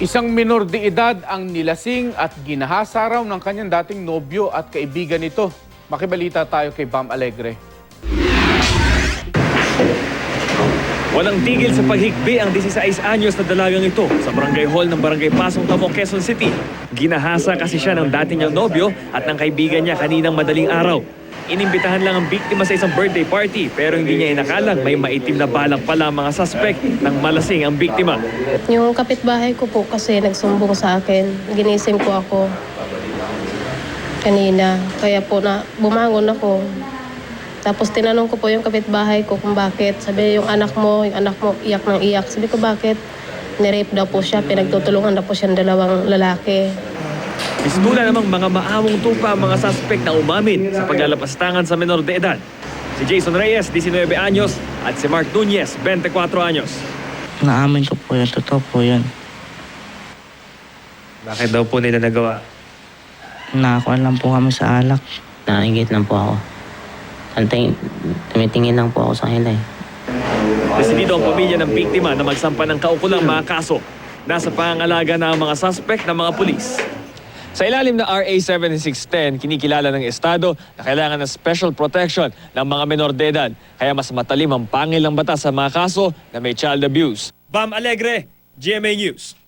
Isang minor de edad ang nilasing at ginahasa raw ng kanyang dating nobyo at kaibigan nito. Makibalita tayo kay Bam Alegre. Walang tigil sa paghigbi ang 16 anyos na dalagang ito sa barangay hall ng barangay Pasong Tamo, Quezon City. Ginahasa kasi siya ng dating niyang nobyo at ng kaibigan niya kaninang madaling araw. Inimbitahan lang ang biktima sa isang birthday party pero hindi niya inakalang may maitim na balak pala ang mga suspect nang malasing ang biktima. Yung kapitbahay ko po kasi nagsumbong sa akin. Ginising po ako kanina. Kaya po na bumangon ako. Tapos tinanong ko po yung kapitbahay ko kung bakit. Sabi yung anak mo iyak ng iyak. Sabi ko bakit? Nirape daw po siya, pinagtutulungan daw po siya ng dalawang lalaki. Pistola namang mga maamong tupa ang mga suspect na umamin sa paglalapastangan sa menor de edad. Si Jason Reyes, 19 anyos, at si Mark Nunez, 24 anyos. Naamin ko po yun, totoo po yun. Bakit daw po nila nagawa? Nakakuha lang po kami sa alak. Nainggit lang po ako. Tumitingin lang po ako sa kanila eh. Desidido ang pamilya ng biktima na magsampa ng kaukulang mga kaso. Nasa pangangalaga na ang mga suspect ng mga pulis. Sa ilalim ng RA 7610, kinikilala ng Estado na kailangan ng special protection ng mga menor de edad. Kaya mas matalim ang pangil ng batas sa mga kaso na may child abuse. Bam Alegre, GMA News.